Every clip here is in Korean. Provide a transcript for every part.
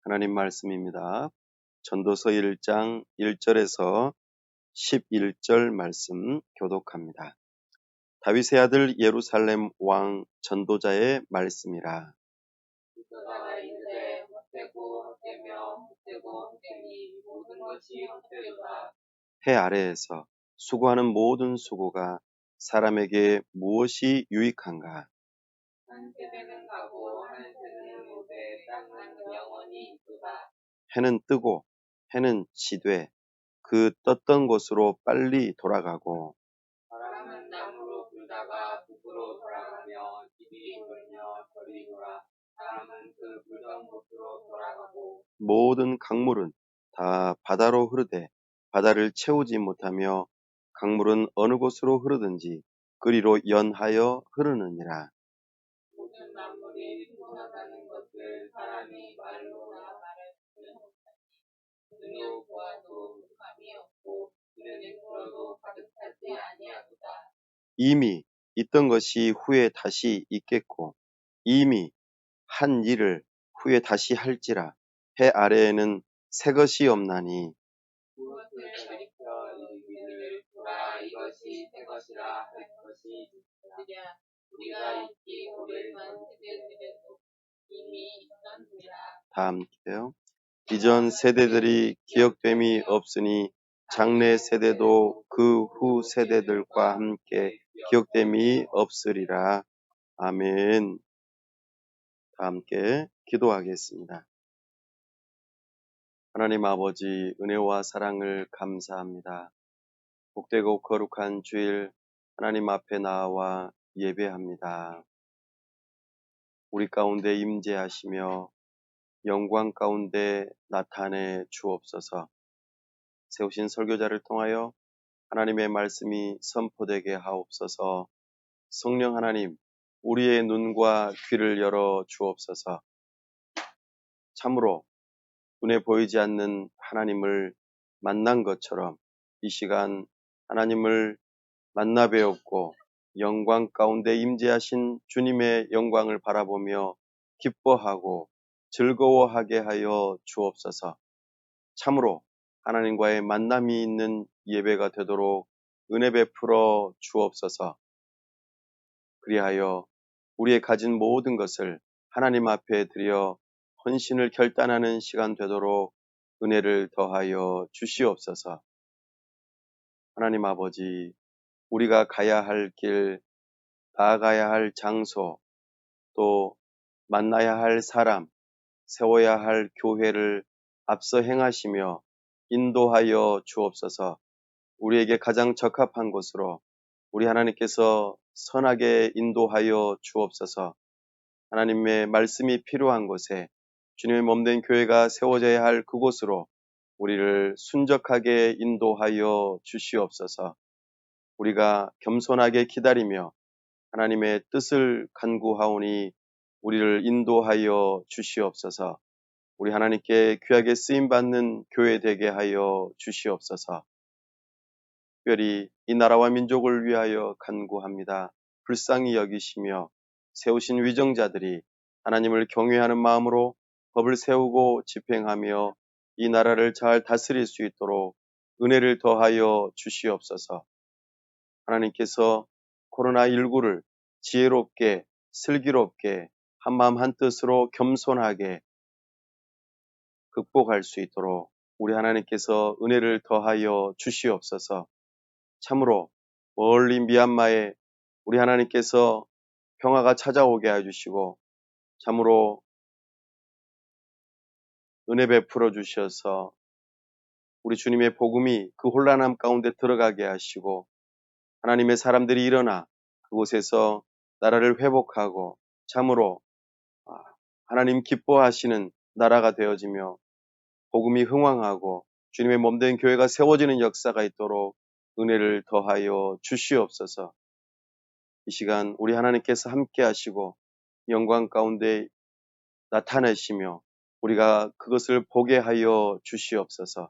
하나님 말씀입니다. 전도서 1장 1절에서 11절 말씀 교독합니다. 다윗의 아들 예루살렘 왕 전도자의 말씀이라. 그러다가 이르되 헛되고 헛되며 헛되고 헛되니 모든 것이 헛되도다. 해 아래에서 수고하는 모든 수고가 사람에게 무엇이 유익한가? 한 세대는 가고 한 세대는 오되 땅은 영원히 있도다. 해는 뜨고 해는 지되 그 떴던 곳으로 빨리 돌아가고 바람은 남으로 불다가 북으로 돌아가며 이리 돌며 저리 돌아 사람은 그 불던 곳으로 돌아가고 모든 강물은 다 바다로 흐르되 바다를 채우지 못하며 강물은 어느 곳으로 흐르든지 그리로 연하여 흐르느니라. 모든 만물이 통하다는 것을 사람이 말로나 말할 수 없나니 그는 보아도 감이 없고 그는 들어도 가득 차지 아니하도다. 이미 있던 것이 후에 다시 있겠고 이미 한 일을 후에 다시 할지라. 해 아래에는 새 것이 없나니 그것을 가리켜 이르기를 보라 이것이 새 것이라 할 것이 있으랴. 우리가 있기 오래전 세대들에도 이미 있었느니라. 다 함께요. 이전 세대들이 기억됨이 없으니 장래 세대도 그 후 세대들과 함께 기억됨이 없으리라. 아멘. 다 함께 기도하겠습니다. 하나님 아버지 은혜와 사랑을 감사합니다. 복되고 거룩한 주일 하나님 앞에 나와 예배합니다. 우리 가운데 임재하시며 영광 가운데 나타내 주옵소서. 세우신 설교자를 통하여 하나님의 말씀이 선포되게 하옵소서. 성령 하나님, 우리의 눈과 귀를 열어 주옵소서. 참으로 눈에 보이지 않는 하나님을 만난 것처럼 이 시간 하나님을 만나 배웠고 영광 가운데 임재하신 주님의 영광을 바라보며 기뻐하고 즐거워하게 하여 주옵소서. 참으로 하나님과의 만남이 있는 예배가 되도록 은혜 베풀어 주옵소서. 그리하여 우리의 가진 모든 것을 하나님 앞에 드려 헌신을 결단하는 시간 되도록 은혜를 더하여 주시옵소서. 하나님 아버지, 우리가 가야 할 길, 나아가야 할 장소, 또 만나야 할 사람, 세워야 할 교회를 앞서 행하시며 인도하여 주옵소서. 우리에게 가장 적합한 곳으로 우리 하나님께서 선하게 인도하여 주옵소서. 하나님의 말씀이 필요한 곳에 주님의 몸된 교회가 세워져야 할 그곳으로 우리를 순적하게 인도하여 주시옵소서. 우리가 겸손하게 기다리며 하나님의 뜻을 간구하오니 우리를 인도하여 주시옵소서. 우리 하나님께 귀하게 쓰임받는 교회 되게 하여 주시옵소서. 특별히 이 나라와 민족을 위하여 간구합니다. 불쌍히 여기시며 세우신 위정자들이 하나님을 경외하는 마음으로 법을 세우고 집행하며 이 나라를 잘 다스릴 수 있도록 은혜를 더하여 주시옵소서. 하나님께서 코로나19를 지혜롭게 슬기롭게 한마음 한뜻으로 겸손하게 극복할 수 있도록 우리 하나님께서 은혜를 더하여 주시옵소서. 참으로 멀리 미얀마에 우리 하나님께서 평화가 찾아오게 해주시고 참으로 은혜 베풀어 주셔서 우리 주님의 복음이 그 혼란함 가운데 들어가게 하시고 하나님의 사람들이 일어나 그곳에서 나라를 회복하고 참으로 하나님 기뻐하시는 나라가 되어지며 복음이 흥왕하고 주님의 몸된 교회가 세워지는 역사가 있도록 은혜를 더하여 주시옵소서. 이 시간 우리 하나님께서 함께 하시고 영광 가운데 나타내시며 우리가 그것을 보게 하여 주시옵소서.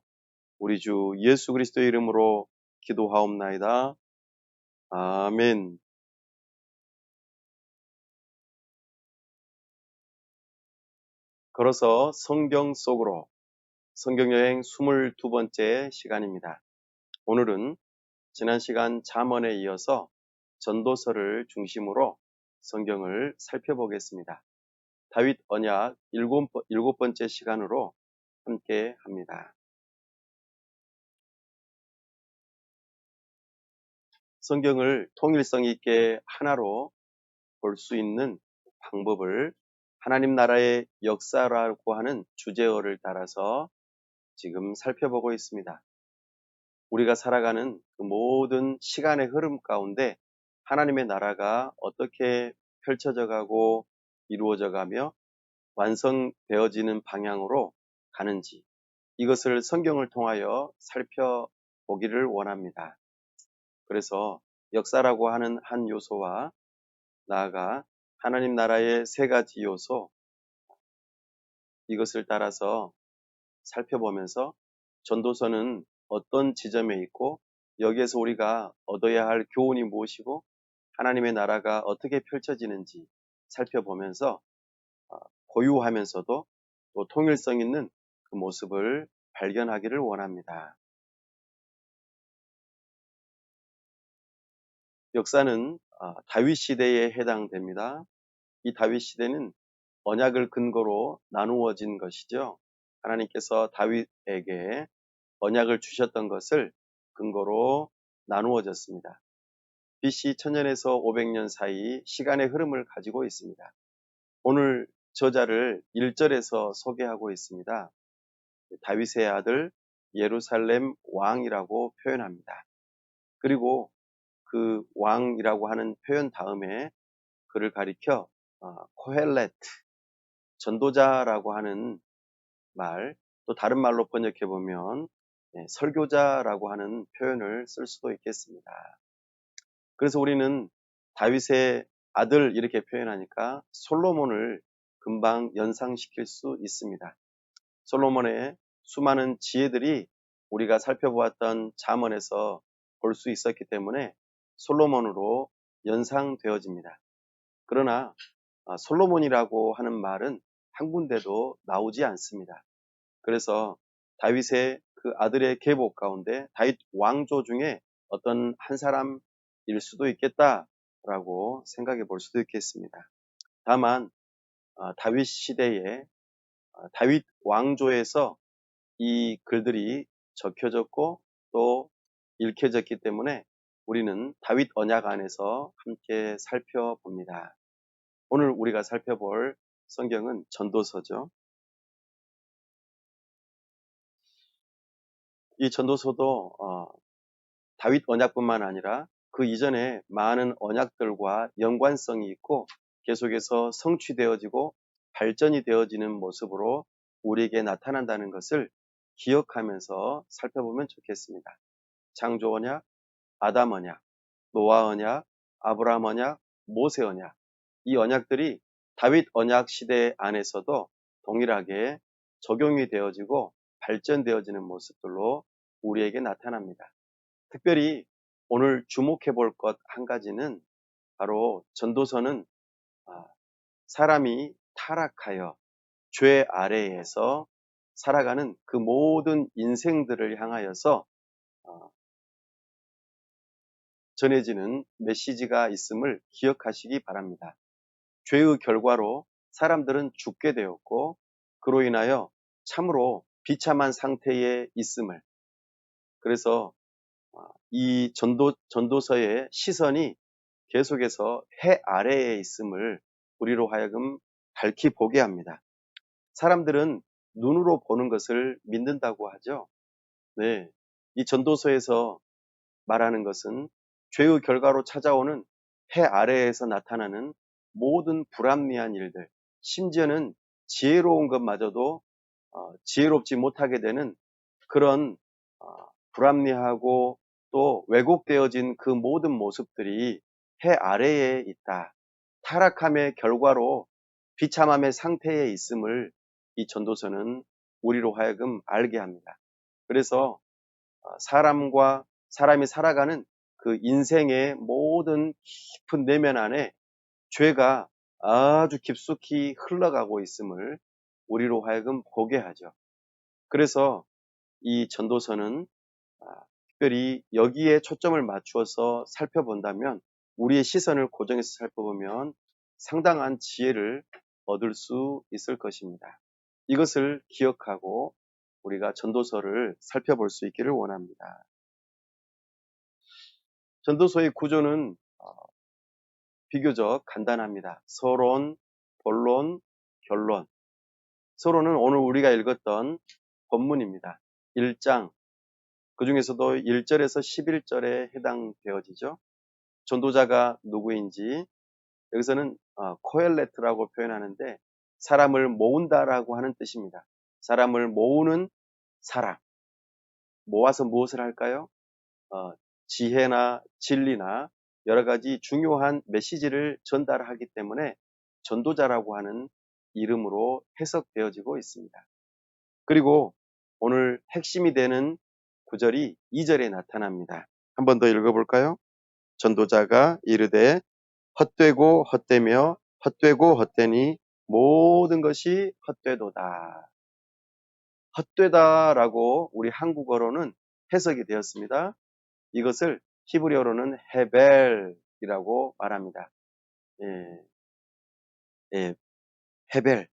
우리 주 예수 그리스도의 이름으로 기도하옵나이다. 아멘. 걸어서 성경 속으로 성경여행 22번째 시간입니다. 오늘은 지난 시간 잠언에 이어서 전도서를 중심으로 성경을 살펴보겠습니다. 다윗 언약 7번째 시간으로 함께 합니다. 성경을 통일성 있게 하나로 볼 수 있는 방법을 하나님 나라의 역사라고 하는 주제어를 따라서 지금 살펴보고 있습니다. 우리가 살아가는 그 모든 시간의 흐름 가운데 하나님의 나라가 어떻게 펼쳐져 가고 이루어져 가며 완성되어지는 방향으로 가는지 이것을 성경을 통하여 살펴보기를 원합니다. 그래서 역사라고 하는 한 요소와 나아가 하나님 나라의 세 가지 요소 이것을 따라서 살펴보면서 전도서는 어떤 지점에 있고 여기에서 우리가 얻어야 할 교훈이 무엇이고 하나님의 나라가 어떻게 펼쳐지는지 살펴보면서 고유하면서도 또 통일성 있는 그 모습을 발견하기를 원합니다. 역사는 다윗 시대에 해당됩니다. 이 다윗 시대는 언약을 근거로 나누어진 것이죠. 하나님께서 다윗에게 언약을 주셨던 것을 근거로 나누어졌습니다. BC 1000년에서 500년 사이 시간의 흐름을 가지고 있습니다. 오늘 저자를 1절에서 소개하고 있습니다. 다윗의 아들 예루살렘 왕이라고 표현합니다. 그리고 그 왕이라고 하는 표현 다음에 그를 가리켜 코헬렛, 전도자라고 하는 말, 또 다른 말로 번역해 보면 설교자라고 하는 표현을 쓸 수도 있겠습니다. 그래서 우리는 다윗의 아들 이렇게 표현하니까 솔로몬을 금방 연상시킬 수 있습니다. 솔로몬의 수많은 지혜들이 우리가 살펴보았던 잠언에서 볼 수 있었기 때문에 솔로몬으로 연상되어집니다. 그러나 솔로몬이라고 하는 말은 한 군데도 나오지 않습니다. 그래서 다윗의 그 아들의 계보 가운데 다윗 왕조 중에 어떤 한 사람일 수도 있겠다라고 생각해 볼 수도 있겠습니다. 다만 다윗 시대에 다윗 왕조에서 이 글들이 적혀졌고 또 읽혀졌기 때문에 우리는 다윗 언약 안에서 함께 살펴봅니다. 오늘 우리가 살펴볼 성경은 전도서죠. 이 전도서도 다윗 언약뿐만 아니라 그 이전에 많은 언약들과 연관성이 있고 계속해서 성취되어지고 발전이 되어지는 모습으로 우리에게 나타난다는 것을 기억하면서 살펴보면 좋겠습니다. 창조 언약, 아담 언약, 노아 언약, 아브라함 언약, 모세 언약 이 언약들이 다윗 언약 시대 안에서도 동일하게 적용이 되어지고 발전되어지는 모습들로 우리에게 나타납니다. 특별히 오늘 주목해 볼 것 한 가지는 바로 전도서는 사람이 타락하여 죄 아래에서 살아가는 그 모든 인생들을 향하여서 전해지는 메시지가 있음을 기억하시기 바랍니다. 죄의 결과로 사람들은 죽게 되었고 그로 인하여 참으로 비참한 상태에 있음을 그래서 이 전도서의 시선이 계속해서 해 아래에 있음을 우리로 하여금 밝히 보게 합니다. 사람들은 눈으로 보는 것을 믿는다고 하죠. 네, 이 전도서에서 말하는 것은 죄의 결과로 찾아오는 해 아래에서 나타나는 모든 불합리한 일들, 심지어는 지혜로운 것마저도 지혜롭지 못하게 되는 그런 불합리하고 또 왜곡되어진 그 모든 모습들이 해 아래에 있다. 타락함의 결과로 비참함의 상태에 있음을 이 전도서는 우리로 하여금 알게 합니다. 그래서 사람이 살아가는 그 인생의 모든 깊은 내면 안에 죄가 아주 깊숙이 흘러가고 있음을 우리로 하여금 보게 하죠. 그래서 이 전도서는 특별히 여기에 초점을 맞추어서 살펴본다면, 우리의 시선을 고정해서 살펴보면 상당한 지혜를 얻을 수 있을 것입니다. 이것을 기억하고 우리가 전도서를 살펴볼 수 있기를 원합니다. 전도서의 구조는 비교적 간단합니다. 서론, 본론, 결론. 서론은 오늘 우리가 읽었던 본문입니다. 1장, 그 중에서도 1절에서 11절에 해당되어지죠. 전도자가 누구인지, 여기서는 코엘레트라고 표현하는데 사람을 모은다라고 하는 뜻입니다. 사람을 모으는 사람. 모아서 무엇을 할까요? 지혜나 진리나 여러 가지 중요한 메시지를 전달하기 때문에 전도자라고 하는 이름으로 해석되어지고 있습니다. 그리고 오늘 핵심이 되는 구절이 2절에 나타납니다. 한 번 더 읽어볼까요? 전도자가 이르되 헛되고 헛되며 헛되고 헛되니 모든 것이 헛되도다. 헛되다라고 우리 한국어로는 해석이 되었습니다. 이것을 히브리어로는 헤벨이라고 말합니다. 예, 예, 헤벨.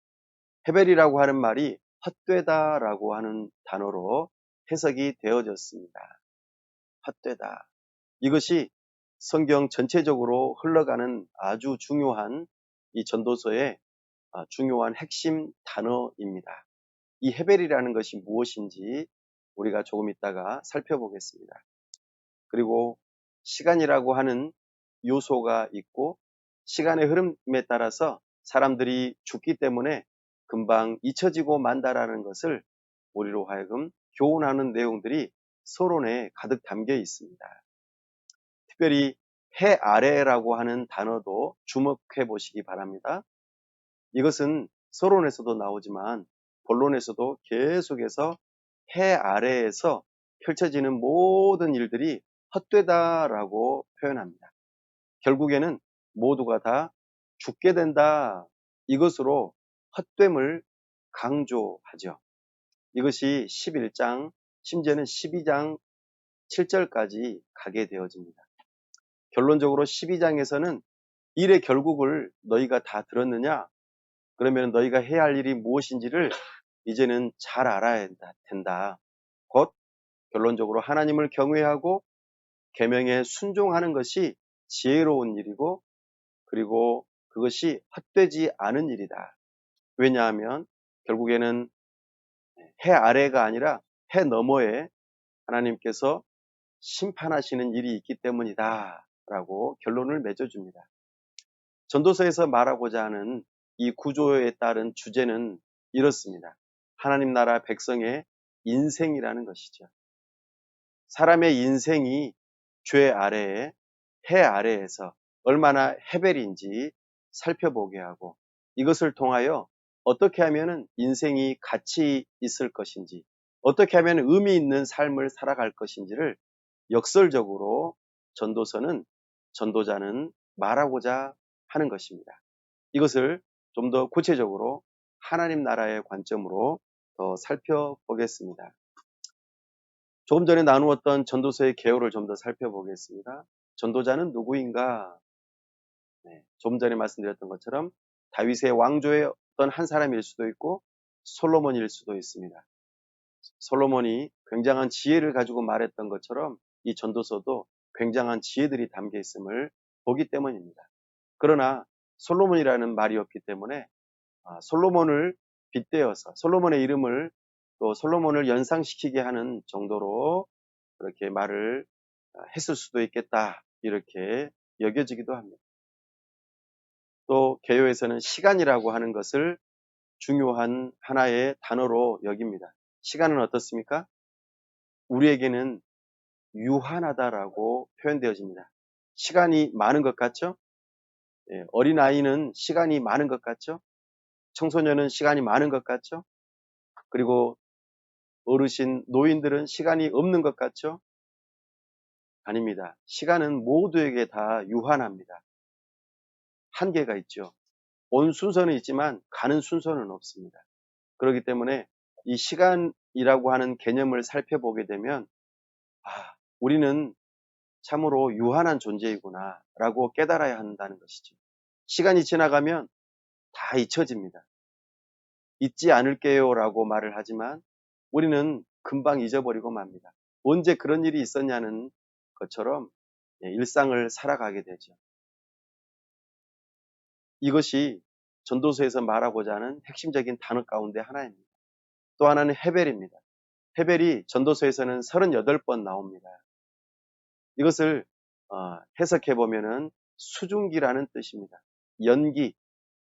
헤벨이라고 하는 말이 헛되다라고 하는 단어로 해석이 되어졌습니다. 헛되다. 이것이 성경 전체적으로 흘러가는 아주 중요한 이 전도서의 중요한 핵심 단어입니다. 이 헤벨이라는 것이 무엇인지 우리가 조금 있다가 살펴보겠습니다. 그리고 시간이라고 하는 요소가 있고, 시간의 흐름에 따라서 사람들이 죽기 때문에 금방 잊혀지고 만다라는 것을 우리로 하여금 교훈하는 내용들이 서론에 가득 담겨 있습니다. 특별히 해 아래라고 하는 단어도 주목해 보시기 바랍니다. 이것은 서론에서도 나오지만 본론에서도 계속해서 해 아래에서 펼쳐지는 모든 일들이 헛되다라고 표현합니다. 결국에는 모두가 다 죽게 된다. 이것으로 헛됨을 강조하죠. 이것이 11장, 심지어는 12장 7절까지 가게 되어집니다. 결론적으로 12장에서는 일의 결국을 너희가 다 들었느냐? 그러면 너희가 해야 할 일이 무엇인지를 이제는 잘 알아야 된다. 곧 결론적으로 하나님을 경외하고 계명에 순종하는 것이 지혜로운 일이고, 그리고 그것이 헛되지 않은 일이다. 왜냐하면 결국에는 해 아래가 아니라 해 너머에 하나님께서 심판하시는 일이 있기 때문이다 라고 결론을 맺어줍니다. 전도서에서 말하고자 하는 이 구조에 따른 주제는 이렇습니다. 하나님 나라 백성의 인생이라는 것이죠. 사람의 인생이 죄 아래에, 해 아래에서 얼마나 헤벨인지 살펴보게 하고, 이것을 통하여 어떻게 하면 인생이 가치 있을 것인지, 어떻게 하면 의미 있는 삶을 살아갈 것인지를 역설적으로 전도자는 말하고자 하는 것입니다. 이것을 좀 더 구체적으로 하나님 나라의 관점으로 더 살펴보겠습니다. 조금 전에 나누었던 전도서의 개요를 좀 더 살펴보겠습니다. 전도자는 누구인가? 조금 전에 말씀드렸던 것처럼 다윗의 왕조의 어떤 한 사람일 수도 있고 솔로몬일 수도 있습니다. 솔로몬이 굉장한 지혜를 가지고 말했던 것처럼 이 전도서도 굉장한 지혜들이 담겨 있음을 보기 때문입니다. 그러나 솔로몬이라는 말이 없기 때문에 솔로몬을 빗대어서 솔로몬의 이름을 또 솔로몬을 연상시키게 하는 정도로 그렇게 말을 했을 수도 있겠다, 이렇게 여겨지기도 합니다. 또 개요에서는 시간이라고 하는 것을 중요한 하나의 단어로 여깁니다. 시간은 어떻습니까? 우리에게는 유한하다라고 표현되어집니다. 시간이 많은 것 같죠? 어린아이는 시간이 많은 것 같죠? 청소년은 시간이 많은 것 같죠? 그리고 어르신, 노인들은 시간이 없는 것 같죠? 아닙니다. 시간은 모두에게 다 유한합니다. 한계가 있죠. 온 순서는 있지만 가는 순서는 없습니다. 그렇기 때문에 이 시간이라고 하는 개념을 살펴보게 되면 우리는 참으로 유한한 존재이구나 라고 깨달아야 한다는 것이죠. 시간이 지나가면 다 잊혀집니다. 잊지 않을게요 라고 말을 하지만 우리는 금방 잊어버리고 맙니다. 언제 그런 일이 있었냐는 것처럼 일상을 살아가게 되죠. 이것이 전도서에서 말하고자 하는 핵심적인 단어 가운데 하나입니다. 또 하나는 헤벨입니다. 헤벨이 전도서에서는 38번 나옵니다. 이것을 해석해 보면은 수증기라는 뜻입니다. 연기,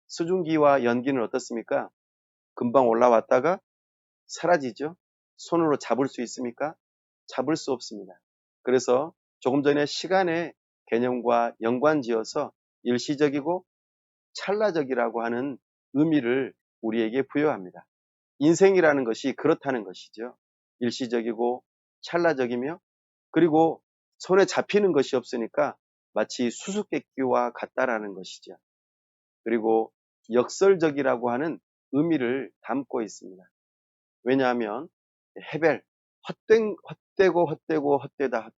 수증기와 연기는 어떻습니까? 금방 올라왔다가 사라지죠. 손으로 잡을 수 있습니까? 잡을 수 없습니다. 그래서 조금 전에 시간의 개념과 연관지어서 일시적이고 찰나적이라고 하는 의미를 우리에게 부여합니다. 인생이라는 것이 그렇다는 것이죠. 일시적이고 찰나적이며 그리고 손에 잡히는 것이 없으니까 마치 수수께끼와 같다라는 것이죠. 그리고 역설적이라고 하는 의미를 담고 있습니다. 왜냐하면 헤벨, 헛되고 헛되다.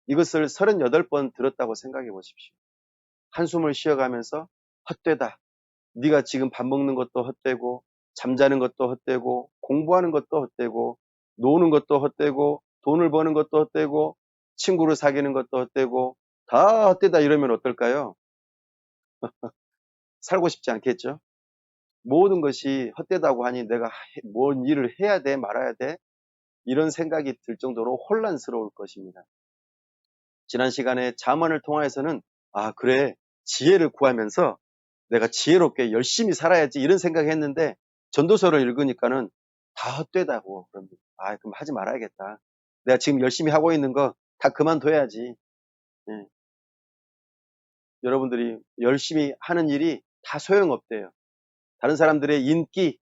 이것을 38번 들었다고 생각해 보십시오. 한숨을 쉬어가면서 헛되다. 네가 지금 밥 먹는 것도 헛되고 잠자는 것도 헛되고 공부하는 것도 헛되고 노는 것도 헛되고 돈을 버는 것도 헛되고 친구를 사귀는 것도 헛되고 다 헛되다 이러면 어떨까요? 살고 싶지 않겠죠? 모든 것이 헛되다고 하니 내가 뭔 일을 해야 돼 말아야 돼? 이런 생각이 들 정도로 혼란스러울 것입니다. 지난 시간에 잠언을 통해서는 그래 지혜를 구하면서 내가 지혜롭게 열심히 살아야지 이런 생각했는데 전도서를 읽으니까는 다 헛되다고 그럽니다. 그럼 하지 말아야겠다. 내가 지금 열심히 하고 있는 거 다 그만둬야지. 예. 여러분들이 열심히 하는 일이 다 소용없대요. 다른 사람들의 인기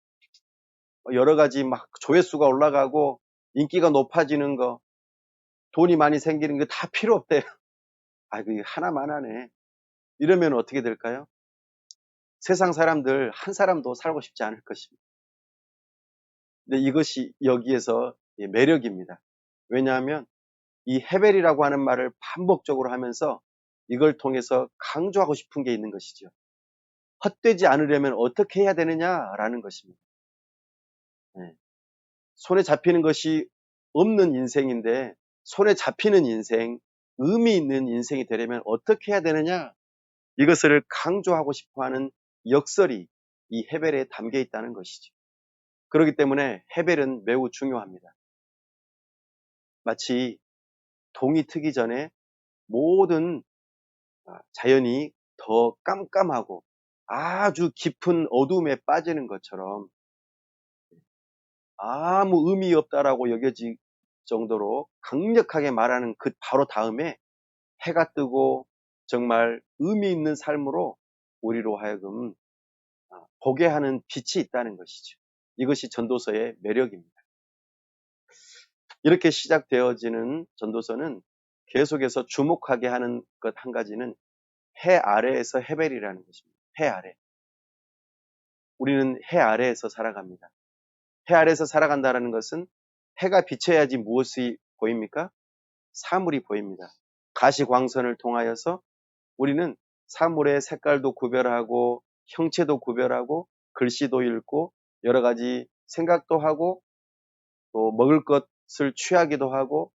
여러 가지 막 조회수가 올라가고 인기가 높아지는 거 돈이 많이 생기는 게 다 필요 없대요. 그게 하나만 하네. 이러면 어떻게 될까요? 세상 사람들 한 사람도 살고 싶지 않을 것입니다. 근데 이것이 여기에서 매력입니다. 왜냐하면 이 헤벨이라고 하는 말을 반복적으로 하면서 이걸 통해서 강조하고 싶은 게 있는 것이죠. 헛되지 않으려면 어떻게 해야 되느냐라는 것입니다. 손에 잡히는 것이 없는 인생인데 손에 잡히는 인생, 의미 있는 인생이 되려면 어떻게 해야 되느냐? 이것을 강조하고 싶어하는 역설이 이 헤벨에 담겨 있다는 것이죠. 그렇기 때문에 헤벨은 매우 중요합니다. 마치 동이 트기 전에 모든 자연이 더 깜깜하고 아주 깊은 어둠에 빠지는 것처럼 아무 의미 없다라고 여겨질 정도로 강력하게 말하는 그 바로 다음에 해가 뜨고 정말 의미 있는 삶으로 우리로 하여금 보게 하는 빛이 있다는 것이죠. 이것이 전도서의 매력입니다. 이렇게 시작되어지는 전도서는 계속해서 주목하게 하는 것 한 가지는 해 아래에서 헤벨이라는 것입니다. 해 아래. 우리는 해 아래에서 살아갑니다. 해 아래에서 살아간다는 것은 해가 비쳐야지 무엇이 보입니까? 사물이 보입니다. 가시광선을 통하여서 우리는 사물의 색깔도 구별하고 형체도 구별하고 글씨도 읽고 여러 가지 생각도 하고 또 먹을 것을 취하기도 하고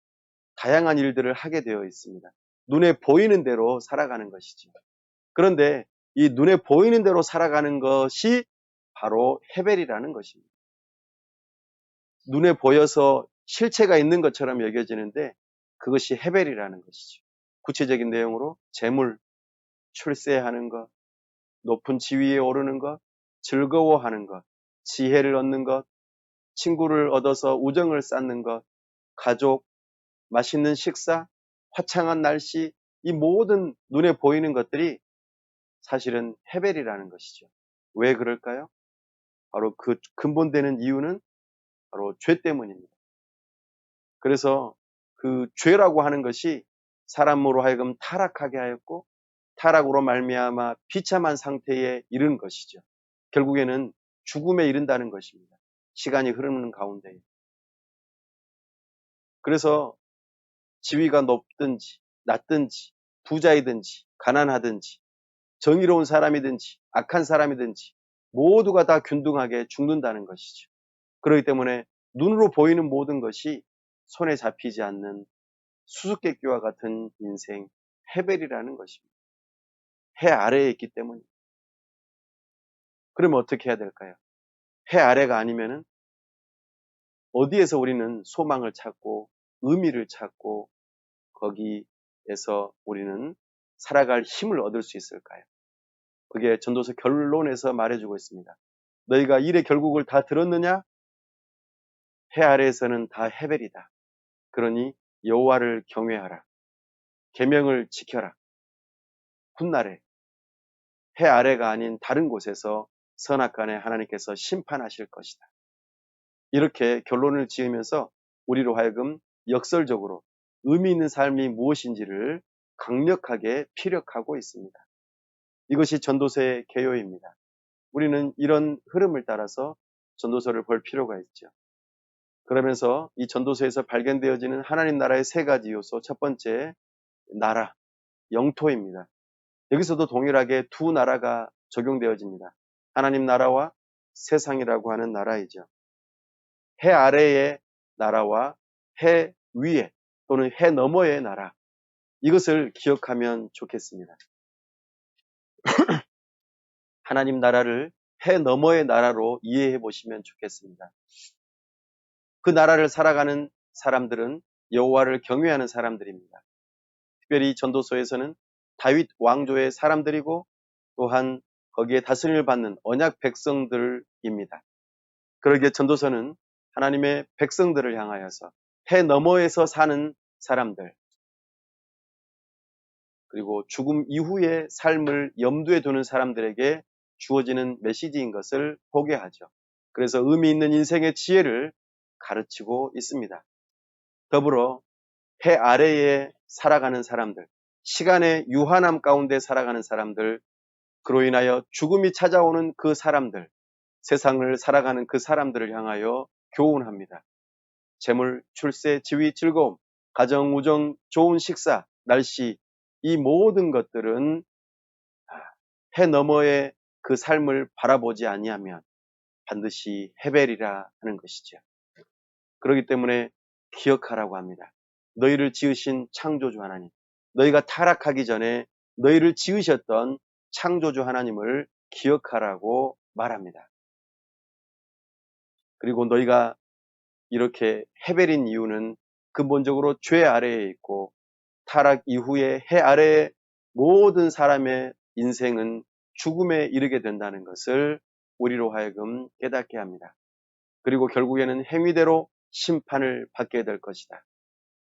다양한 일들을 하게 되어 있습니다. 눈에 보이는 대로 살아가는 것이죠. 그런데 이 눈에 보이는 대로 살아가는 것이 바로 헤벨이라는 것입니다. 눈에 보여서 실체가 있는 것처럼 여겨지는데 그것이 헤벨이라는 것이죠. 구체적인 내용으로 재물, 출세하는 것, 높은 지위에 오르는 것, 즐거워하는 것, 지혜를 얻는 것, 친구를 얻어서 우정을 쌓는 것, 가족, 맛있는 식사, 화창한 날씨, 이 모든 눈에 보이는 것들이 사실은 헤벨이라는 것이죠. 왜 그럴까요? 바로 그 근본되는 이유는 바로 죄 때문입니다. 그래서 그 죄라고 하는 것이 사람으로 하여금 타락하게 하였고 타락으로 말미암아 비참한 상태에 이른 것이죠. 결국에는 죽음에 이른다는 것입니다. 시간이 흐르는 가운데. 그래서 지위가 높든지 낮든지 부자이든지 가난하든지 정의로운 사람이든지 악한 사람이든지 모두가 다 균등하게 죽는다는 것이죠. 그렇기 때문에 눈으로 보이는 모든 것이 손에 잡히지 않는 수수께끼와 같은 인생, 해벨이라는 것입니다. 해 아래에 있기 때문입니다. 그러면 어떻게 해야 될까요? 해 아래가 아니면은 어디에서 우리는 소망을 찾고 의미를 찾고 거기에서 우리는 살아갈 힘을 얻을 수 있을까요? 그게 전도서 결론에서 말해주고 있습니다. 너희가 일의 결국을 다 들었느냐? 해 아래에서는 다 해벨이다. 그러니 여호와를 경외하라. 계명을 지켜라. 훗날에 해 아래가 아닌 다른 곳에서 선악간에 하나님께서 심판하실 것이다. 이렇게 결론을 지으면서 우리로 하여금 역설적으로 의미 있는 삶이 무엇인지를 강력하게 피력하고 있습니다. 이것이 전도서의 개요입니다. 우리는 이런 흐름을 따라서 전도서를 볼 필요가 있죠. 그러면서 이 전도서에서 발견되어지는 하나님 나라의 세 가지 요소, 첫 번째 나라, 영토입니다. 여기서도 동일하게 두 나라가 적용되어집니다. 하나님 나라와 세상이라고 하는 나라이죠. 해 아래의 나라와 해 위에 또는 해 너머의 나라, 이것을 기억하면 좋겠습니다. 하나님 나라를 해 너머의 나라로 이해해 보시면 좋겠습니다. 그 나라를 살아가는 사람들은 여호와를 경외하는 사람들입니다. 특별히 전도서에서는 다윗 왕조의 사람들이고 또한 거기에 다스림을 받는 언약 백성들입니다. 그러기에 전도서는 하나님의 백성들을 향하여서 해 너머에서 사는 사람들, 그리고 죽음 이후의 삶을 염두에 두는 사람들에게 주어지는 메시지인 것을 보게 하죠. 그래서 의미 있는 인생의 지혜를 가르치고 있습니다. 더불어 해 아래에 살아가는 사람들, 시간의 유한함 가운데 살아가는 사람들, 그로 인하여 죽음이 찾아오는 그 사람들, 세상을 살아가는 그 사람들을 향하여 교훈합니다. 재물, 출세, 지위, 즐거움, 가정, 우정, 좋은 식사, 날씨, 이 모든 것들은 해 너머의 그 삶을 바라보지 아니하면 반드시 해벨이라 하는 것이죠. 그렇기 때문에 기억하라고 합니다. 너희를 지으신 창조주 하나님, 너희가 타락하기 전에 너희를 지으셨던 창조주 하나님을 기억하라고 말합니다. 그리고 너희가 이렇게 해벨인 이유는 근본적으로 죄 아래에 있고 타락 이후에 해 아래의 모든 사람의 인생은 죽음에 이르게 된다는 것을 우리로 하여금 깨닫게 합니다. 그리고 결국에는 행위대로 심판을 받게 될 것이다.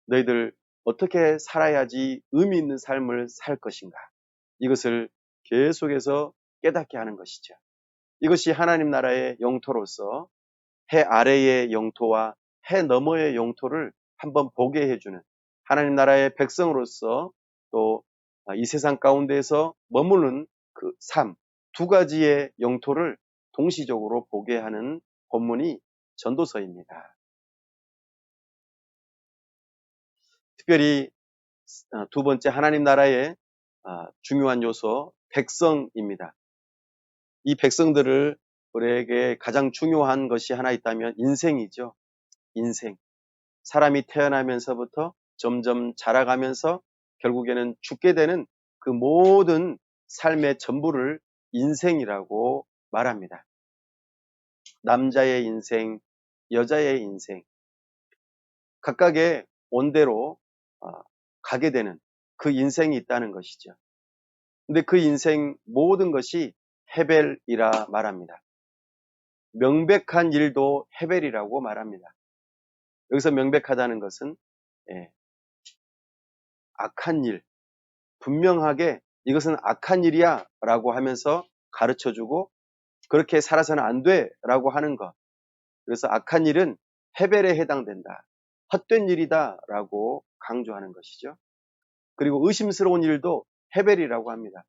너희들 어떻게 살아야지 의미 있는 삶을 살 것인가? 이것을 계속해서 깨닫게 하는 것이죠. 이것이 하나님 나라의 영토로서 해 아래의 영토와 해 너머의 영토를 한번 보게 해주는 하나님 나라의 백성으로서 또 이 세상 가운데에서 머무는 그 삶, 두 가지의 영토를 동시적으로 보게 하는 본문이 전도서입니다. 특별히 두 번째 하나님 나라의 중요한 요소, 백성입니다. 이 백성들을 우리에게 가장 중요한 것이 하나 있다면 인생이죠. 인생. 사람이 태어나면서부터 점점 자라가면서 결국에는 죽게 되는 그 모든 삶의 전부를 인생이라고 말합니다. 남자의 인생, 여자의 인생, 각각의 온대로 가게 되는 그 인생이 있다는 것이죠. 근데 그 인생 모든 것이 해벨이라 말합니다. 명백한 일도 해벨이라고 말합니다. 여기서 명백하다는 것은 악한 일, 분명하게 이것은 악한 일이야 라고 하면서 가르쳐주고 그렇게 살아서는 안 돼 라고 하는 것. 그래서 악한 일은 해벨에 해당된다. 헛된 일이다 라고 강조하는 것이죠. 그리고 의심스러운 일도 해벨이라고 합니다.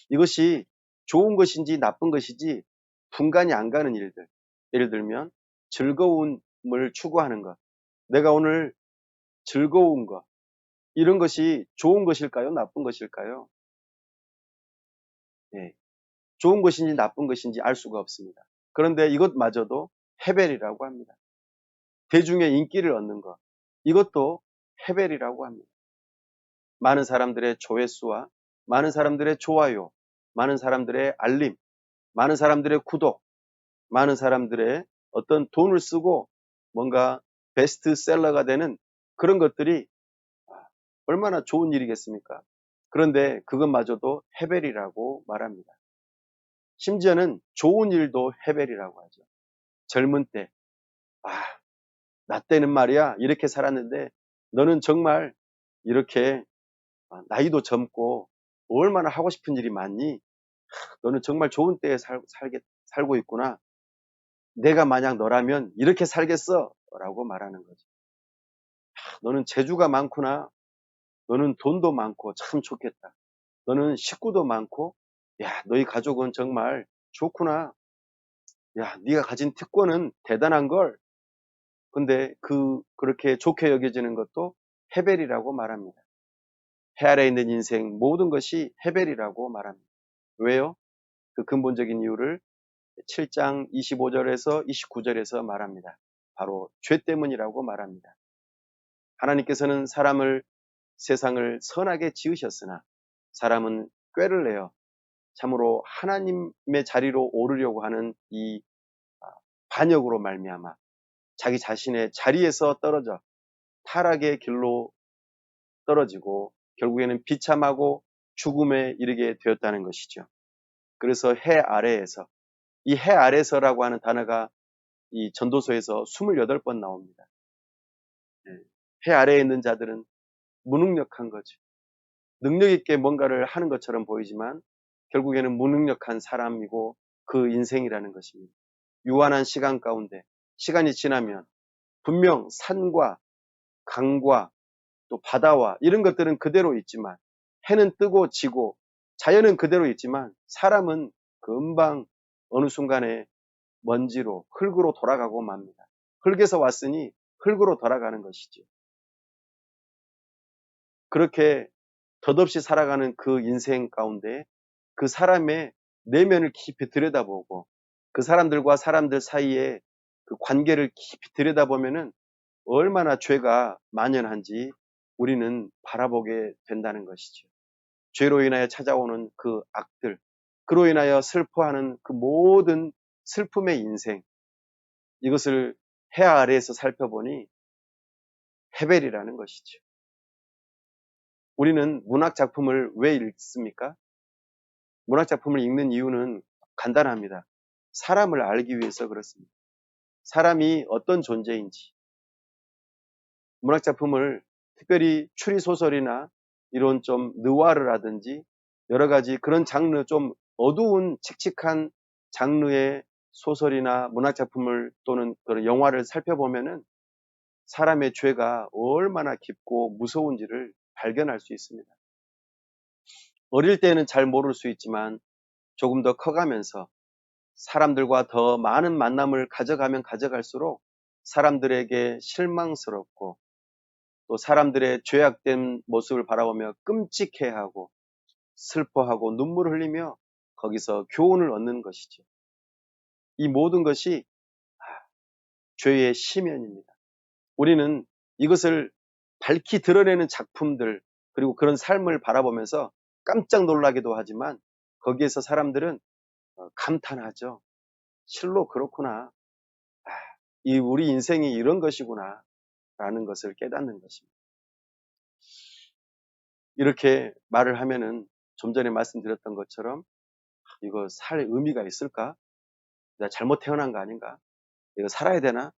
이것이 좋은 것인지 나쁜 것인지 분간이 안 가는 일들. 예를 들면 즐거움을 추구하는 것, 내가 오늘 즐거운 것, 이런 것이 좋은 것일까요? 나쁜 것일까요? 예, 좋은 것인지 나쁜 것인지 알 수가 없습니다. 그런데 이것마저도 헤벨이라고 합니다. 대중의 인기를 얻는 것, 이것도 헤벨이라고 합니다. 많은 사람들의 조회수와 많은 사람들의 좋아요, 많은 사람들의 알림, 많은 사람들의 구독, 많은 사람들의 어떤 돈을 쓰고 뭔가 베스트셀러가 되는 그런 것들이 얼마나 좋은 일이겠습니까? 그런데 그것마저도 헤벨이라고 말합니다. 심지어는 좋은 일도 헤벨이라고 하죠. 젊은 때, 나 때는 말이야 이렇게 살았는데 너는 정말 이렇게 나이도 젊고 얼마나 하고 싶은 일이 많니? 너는 정말 좋은 때에 살고 있구나. 내가 만약 너라면 이렇게 살겠어 라고 말하는 거죠. 너는 재주가 많구나. 너는 돈도 많고 참 좋겠다. 너는 식구도 많고 야 너희 가족은 정말 좋구나. 야 네가 가진 특권은 대단한 걸. 근데 그렇게 좋게 여겨지는 것도 헤벨이라고 말합니다. 해 아래 있는 인생 모든 것이 헤벨이라고 말합니다. 왜요? 그 근본적인 이유를 7장 25절에서 29절에서 말합니다. 바로 죄 때문이라고 말합니다. 하나님께서는 세상을 선하게 지으셨으나 사람은 꾀를 내어 참으로 하나님의 자리로 오르려고 하는 이 반역으로 말미암아 자기 자신의 자리에서 떨어져 타락의 길로 떨어지고 결국에는 비참하고 죽음에 이르게 되었다는 것이죠. 그래서 해 아래에서, 이 해 아래서라고 하는 단어가 이 전도서에서 28번 나옵니다. 해 아래에 있는 자들은 무능력한 거죠. 능력 있게 뭔가를 하는 것처럼 보이지만 결국에는 무능력한 사람이고 그 인생이라는 것입니다. 유한한 시간 가운데 시간이 지나면 분명 산과 강과 또 바다와 이런 것들은 그대로 있지만 해는 뜨고 지고 자연은 그대로 있지만 사람은 금방 어느 순간에 먼지로 흙으로 돌아가고 맙니다. 흙에서 왔으니 흙으로 돌아가는 것이죠. 그렇게 덧없이 살아가는 그 인생 가운데 그 사람의 내면을 깊이 들여다보고 그 사람들과 사람들 사이의 그 관계를 깊이 들여다보면은 얼마나 죄가 만연한지 우리는 바라보게 된다는 것이죠. 죄로 인하여 찾아오는 그 악들, 그로 인하여 슬퍼하는 그 모든 슬픔의 인생, 이것을 해 아래에서 살펴보니 헤벨이라는 것이죠. 우리는 문학 작품을 왜 읽습니까? 문학 작품을 읽는 이유는 간단합니다. 사람을 알기 위해서 그렇습니다. 사람이 어떤 존재인지, 문학 작품을 특별히 추리 소설이나 이런 좀 느와르라든지 여러 가지 그런 장르 좀 어두운 칙칙한 장르의 소설이나 문학 작품을 또는 그런 영화를 살펴보면은 사람의 죄가 얼마나 깊고 무서운지를 발견할 수 있습니다. 어릴 때는 잘 모를 수 있지만 조금 더 커가면서 사람들과 더 많은 만남을 가져가면 가져갈수록 사람들에게 실망스럽고 또 사람들의 죄악된 모습을 바라보며 끔찍해하고 슬퍼하고 눈물을 흘리며 거기서 교훈을 얻는 것이죠. 이 모든 것이 죄의 시면입니다. 우리는 이것을 밝히 드러내는 작품들 그리고 그런 삶을 바라보면서 깜짝 놀라기도 하지만 거기에서 사람들은 감탄하죠. 실로 그렇구나. 이 우리 인생이 이런 것이구나 라는 것을 깨닫는 것입니다. 이렇게 말을 하면은 좀 전에 말씀드렸던 것처럼 이거 살 의미가 있을까? 내가 잘못 태어난 거 아닌가? 이거 살아야 되나?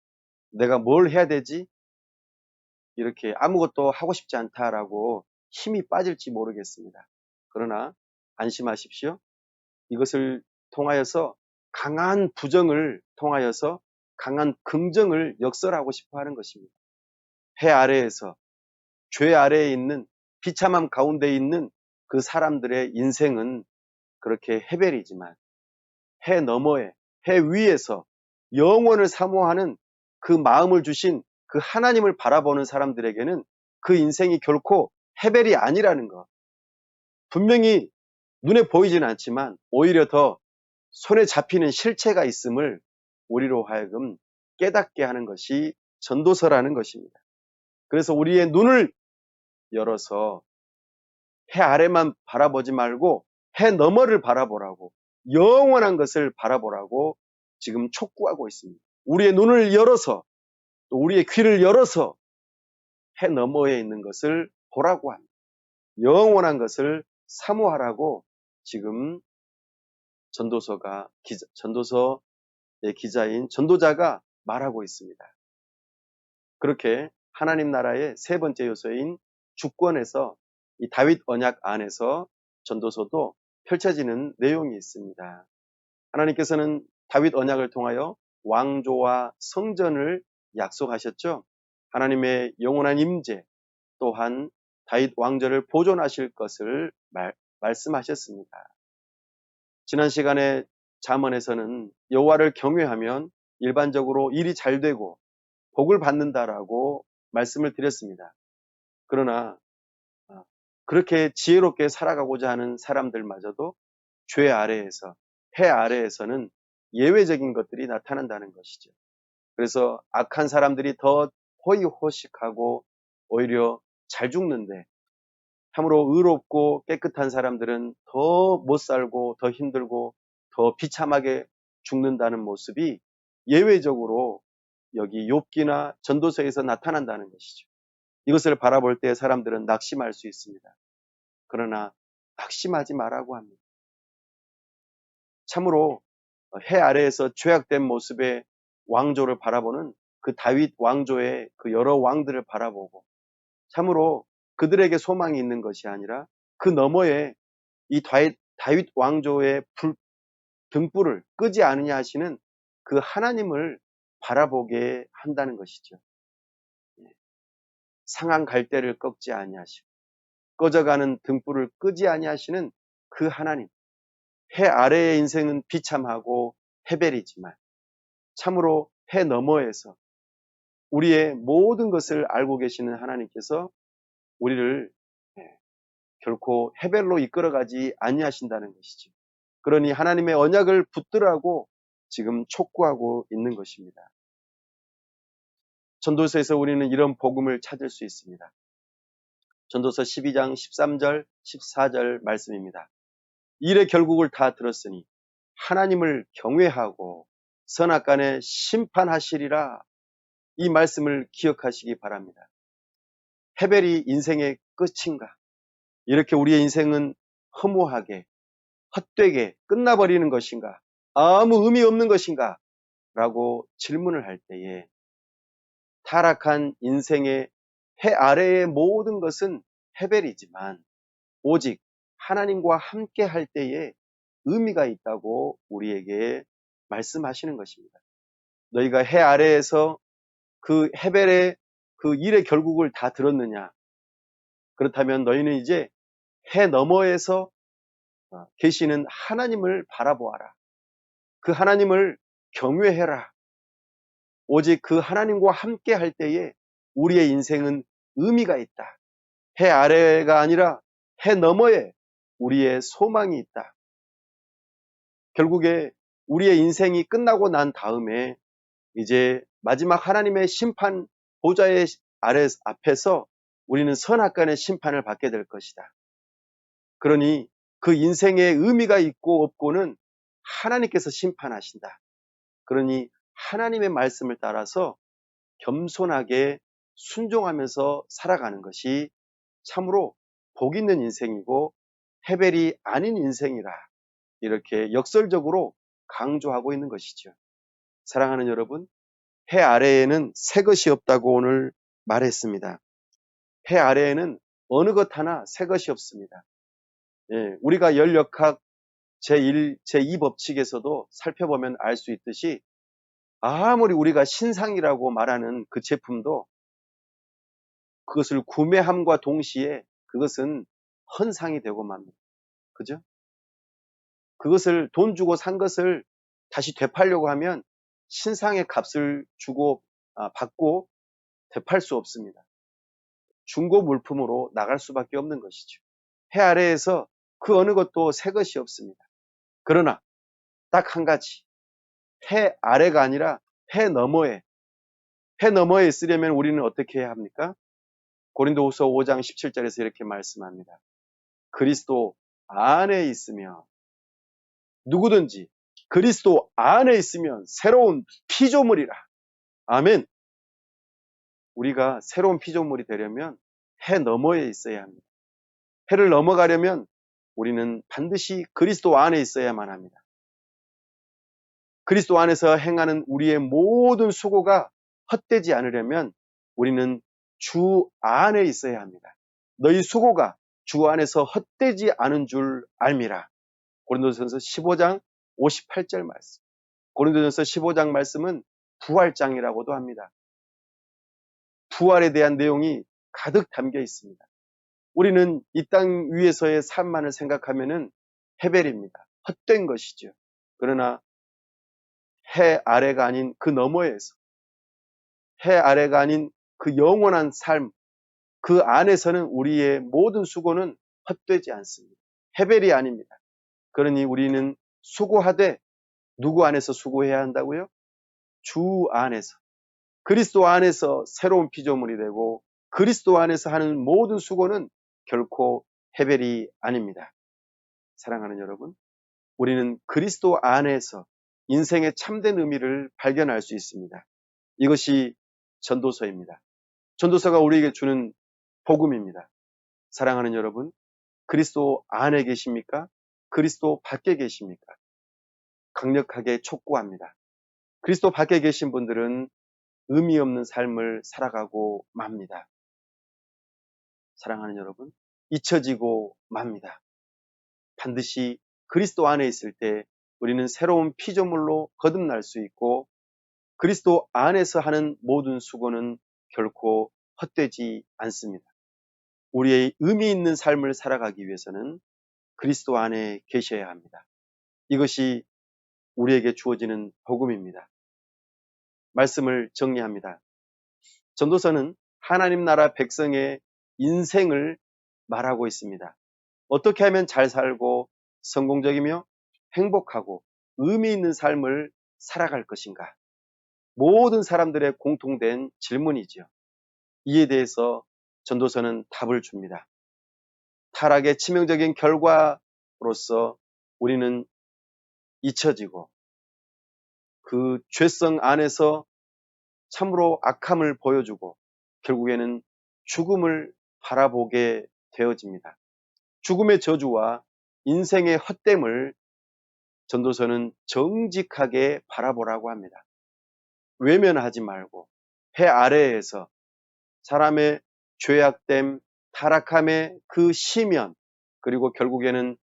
내가 뭘 해야 되지? 이렇게 아무것도 하고 싶지 않다라고 힘이 빠질지 모르겠습니다. 그러나 안심하십시오. 이것을 통하여서 강한 부정을 통하여서 강한 긍정을 역설하고 싶어 하는 것입니다. 해 아래에서 죄 아래에 있는 비참함 가운데 있는 그 사람들의 인생은 그렇게 헤벨이지만 해 너머에 해 위에서 영원을 사모하는 그 마음을 주신 그 하나님을 바라보는 사람들에게는 그 인생이 결코 헤벨이 아니라는 것. 분명히 눈에 보이지는 않지만 오히려 더 손에 잡히는 실체가 있음을 우리로 하여금 깨닫게 하는 것이 전도서라는 것입니다. 그래서 우리의 눈을 열어서 해 아래만 바라보지 말고 해 너머를 바라보라고, 영원한 것을 바라보라고 지금 촉구하고 있습니다. 우리의 눈을 열어서, 또 우리의 귀를 열어서 해 너머에 있는 것을 보라고 합니다. 영원한 것을 사모하라고 지금 전도서의 기자인 전도자가 말하고 있습니다. 그렇게 하나님 나라의 세 번째 요소인 주권에서 이 다윗 언약 안에서 전도서도 펼쳐지는 내용이 있습니다. 하나님께서는 다윗 언약을 통하여 왕조와 성전을 약속하셨죠. 하나님의 영원한 임재 또한 다윗 왕조를 보존하실 것을 말씀하셨습니다. 지난 시간에 잠언에서는 여호와를 경외하면 일반적으로 일이 잘 되고 복을 받는다라고 말씀을 드렸습니다. 그러나 그렇게 지혜롭게 살아가고자 하는 사람들마저도 죄 아래에서, 해 아래에서는 예외적인 것들이 나타난다는 것이죠. 그래서 악한 사람들이 더 호의호식하고 오히려 잘 죽는데 참으로 의롭고 깨끗한 사람들은 더 못 살고 더 힘들고 더 비참하게 죽는다는 모습이 예외적으로 여기 욥기나 전도서에서 나타난다는 것이죠. 이것을 바라볼 때 사람들은 낙심할 수 있습니다. 그러나 낙심하지 말라고 합니다. 참으로 해 아래에서 죄악된 모습의 왕조를 바라보는 그 다윗 왕조의 그 여러 왕들을 바라보고 참으로 그들에게 소망이 있는 것이 아니라 그 너머에 이 다윗 왕조의 등불을 끄지 않으냐 하시는 그 하나님을 바라보게 한다는 것이죠. 상한 갈대를 꺾지 아니하시고 꺼져가는 등불을 끄지 아니하시는 그 하나님. 해 아래의 인생은 비참하고 헤벨이지만 참으로 해 너머에서 우리의 모든 것을 알고 계시는 하나님께서 우리를 결코 헤벨로 이끌어가지 아니하신다는 것이죠. 그러니 하나님의 언약을 붙들라고 지금 촉구하고 있는 것입니다. 전도서에서 우리는 이런 복음을 찾을 수 있습니다. 전도서 12장 13절 14절 말씀입니다. 일의 결국을 다 들었으니 하나님을 경외하고 선악간에 심판하시리라. 이 말씀을 기억하시기 바랍니다. 헤벨이 인생의 끝인가? 이렇게 우리의 인생은 허무하게 헛되게 끝나버리는 것인가? 아무 의미 없는 것인가? 라고 질문을 할 때에 타락한 인생의 해 아래의 모든 것은 헤벨이지만 오직 하나님과 함께 할 때에 의미가 있다고 우리에게 말씀하시는 것입니다. 너희가 해 아래에서 그 헤벨의 그 일의 결국을 다 들었느냐? 그렇다면 너희는 이제 해 너머에서 계시는 하나님을 바라보아라. 그 하나님을 경외해라. 오직 그 하나님과 함께 할 때에 우리의 인생은 의미가 있다. 해 아래가 아니라 해 너머에 우리의 소망이 있다. 결국에 우리의 인생이 끝나고 난 다음에 이제 마지막 하나님의 심판 보좌의 앞에서 우리는 선악간의 심판을 받게 될 것이다. 그러니 그 인생의 의미가 있고 없고는 하나님께서 심판하신다. 그러니 하나님의 말씀을 따라서 겸손하게 순종하면서 살아가는 것이 참으로 복 있는 인생이고 헤벨이 아닌 인생이라 이렇게 역설적으로 강조하고 있는 것이죠. 사랑하는 여러분, 해 아래에는 새 것이 없다고 오늘 말했습니다. 해 아래에는 어느 것 하나 새 것이 없습니다. 우리가 열역학 제1, 제2 법칙에서도 살펴보면 알 수 있듯이 아무리 우리가 신상이라고 말하는 그 제품도 그것을 구매함과 동시에 그것은 헌상이 되고 맙니다. 그죠? 그것을 돈 주고 산 것을 다시 되팔려고 하면 신상의 값을 주고 받고 되팔 수 없습니다. 중고 물품으로 나갈 수밖에 없는 것이죠. 해 아래에서 그 어느 것도 새 것이 없습니다. 그러나 딱 한 가지, 해 아래가 아니라 해 너머에 있으려면 우리는 어떻게 해야 합니까? 고린도후서 5장 17절에서 이렇게 말씀합니다. 그리스도 안에 있으면, 누구든지 그리스도 안에 있으면 새로운 피조물이라. 아멘. 우리가 새로운 피조물이 되려면 해 너머에 있어야 합니다. 해를 넘어가려면 우리는 반드시 그리스도 안에 있어야만 합니다. 그리스도 안에서 행하는 우리의 모든 수고가 헛되지 않으려면 우리는 주 안에 있어야 합니다. 너희 수고가 주 안에서 헛되지 않은 줄 알미라. 고린도전서 15장 58절 말씀. 고린도전서 15장 말씀은 부활장이라고도 합니다. 부활에 대한 내용이 가득 담겨 있습니다. 우리는 이 땅 위에서의 삶만을 생각하면은 헤벨입니다. 헛된 것이죠. 그러나 해 아래가 아닌 그 너머에서, 해 아래가 아닌 그 영원한 삶, 그 안에서는 우리의 모든 수고는 헛되지 않습니다. 헤벨이 아닙니다. 그러니 우리는 수고하되 누구 안에서 수고해야 한다고요? 주 안에서. 그리스도 안에서 새로운 피조물이 되고 그리스도 안에서 하는 모든 수고는 결코 헤벨이 아닙니다. 사랑하는 여러분, 우리는 그리스도 안에서 인생의 참된 의미를 발견할 수 있습니다. 이것이 전도서입니다. 전도서가 우리에게 주는 복음입니다. 사랑하는 여러분, 그리스도 안에 계십니까? 그리스도 밖에 계십니까? 강력하게 촉구합니다. 그리스도 밖에 계신 분들은 의미 없는 삶을 살아가고 맙니다. 사랑하는 여러분, 잊혀지고 맙니다. 반드시 그리스도 안에 있을 때 우리는 새로운 피조물로 거듭날 수 있고 그리스도 안에서 하는 모든 수고는 결코 헛되지 않습니다. 우리의 의미 있는 삶을 살아가기 위해서는 그리스도 안에 계셔야 합니다. 이것이 우리에게 주어지는 복음입니다. 말씀을 정리합니다. 전도서는 하나님 나라 백성의 인생을 말하고 있습니다. 어떻게 하면 잘 살고 성공적이며 행복하고 의미 있는 삶을 살아갈 것인가? 모든 사람들의 공통된 질문이지요. 이에 대해서 전도서는 답을 줍니다. 타락의 치명적인 결과로서 우리는 잊혀지고 그 죄성 안에서 참으로 악함을 보여주고 결국에는 죽음을 바라보게 되어집니다. 죽음의 저주와 인생의 헛됨을 전도서는 정직하게 바라보라고 합니다. 외면하지 말고 해 아래에서 사람의 죄악됨, 타락함의 그 시면, 그리고 결국에는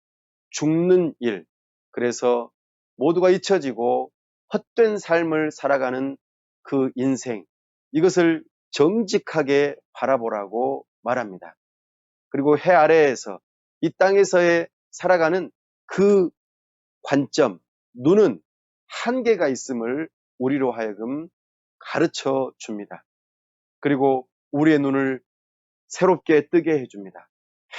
죽는 일, 그래서 모두가 잊혀지고 헛된 삶을 살아가는 그 인생, 이것을 정직하게 바라보라고 말합니다. 그리고 해 아래에서 이 땅에서의 살아가는 그 관점, 눈은 한계가 있음을 우리로 하여금 가르쳐 줍니다. 그리고 우리의 눈을 새롭게 뜨게 해줍니다.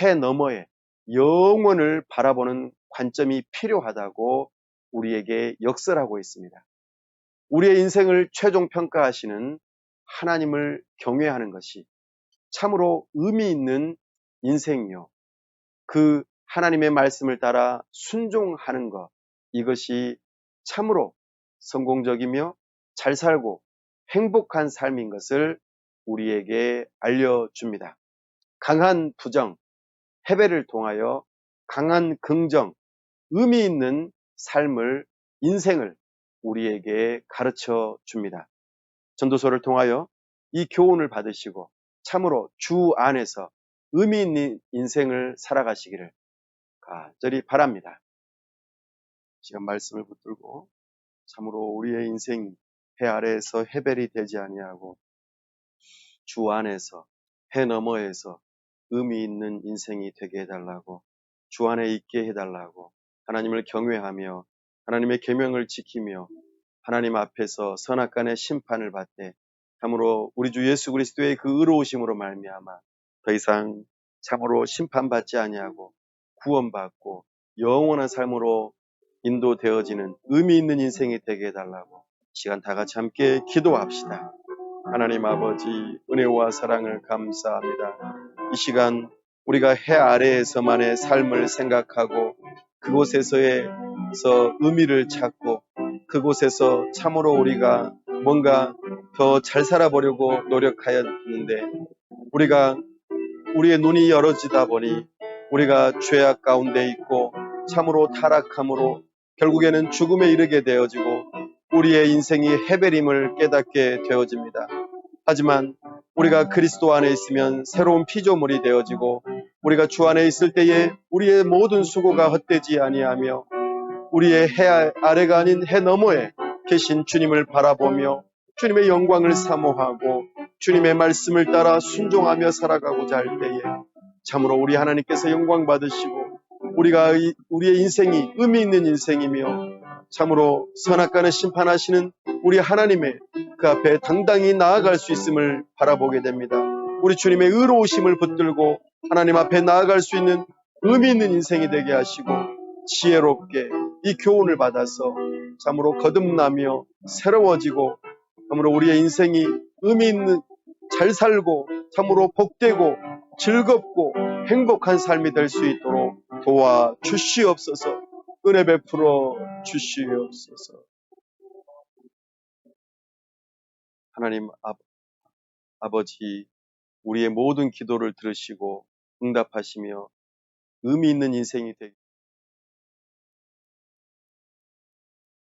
해 너머에 영원을 바라보는 관점이 필요하다고 우리에게 역설하고 있습니다. 우리의 인생을 최종 평가하시는 하나님을 경외하는 것이 참으로 의미 있는 인생이요. 그 하나님의 말씀을 따라 순종하는 것, 이것이 참으로 성공적이며 잘 살고 행복한 삶인 것을 우리에게 알려줍니다. 강한 부정, 패배를 통하여 강한 긍정, 의미 있는 삶을, 인생을 우리에게 가르쳐 줍니다. 전도서를 통하여 이 교훈을 받으시고 참으로 주 안에서 의미 있는 인생을 살아가시기를 간절히 바랍니다. 지금 말씀을 붙들고 참으로 우리의 인생이 해 아래에서 헤벨이 되지 아니하고 주 안에서 해 너머에서 의미 있는 인생이 되게 해달라고, 주 안에 있게 해달라고, 하나님을 경외하며 하나님의 계명을 지키며 하나님 앞에서 선악간의 심판을 받되 참으로 우리 주 예수 그리스도의 그 의로우심으로 말미암아 더 이상 참으로 심판받지 아니하고 구원받고 영원한 삶으로 인도되어지는 의미 있는 인생이 되게 해달라고 시간 다 같이 함께 기도합시다. 하나님 아버지 은혜와 사랑을 감사합니다. 이 시간 우리가 해 아래에서만의 삶을 생각하고 그곳에서의 의미를 찾고 그곳에서 참으로 우리가 뭔가 더 잘 살아보려고 노력하였는데 우리가 우리의 눈이 열어지다 보니 우리가 죄악 가운데 있고 참으로 타락함으로 결국에는 죽음에 이르게 되어지고 우리의 인생이 헤매림을 깨닫게 되어집니다. 하지만 우리가 그리스도 안에 있으면 새로운 피조물이 되어지고 우리가 주 안에 있을 때에 우리의 모든 수고가 헛되지 아니하며 우리의 해 아래가 아닌 해 너머에 계신 주님을 바라보며 주님의 영광을 사모하고 주님의 말씀을 따라 순종하며 살아가고자 할 때에 참으로 우리 하나님께서 영광 받으시고 우리의 인생이 의미 있는 인생이며 참으로 선악간을 심판하시는 우리 하나님의 그 앞에 당당히 나아갈 수 있음을 바라보게 됩니다. 우리 주님의 의로우심을 붙들고 하나님 앞에 나아갈 수 있는 의미 있는 인생이 되게 하시고 지혜롭게 이 교훈을 받아서 참으로 거듭나며 새로워지고 참으로 우리의 인생이 의미 있는 잘 살고 참으로 복되고 즐겁고 행복한 삶이 될 수 있도록 도와주시옵소서. 은혜 베풀어 주시옵소서. 하나님 아버지 우리의 모든 기도를 들으시고 응답하시며 의미 있는 인생이 되게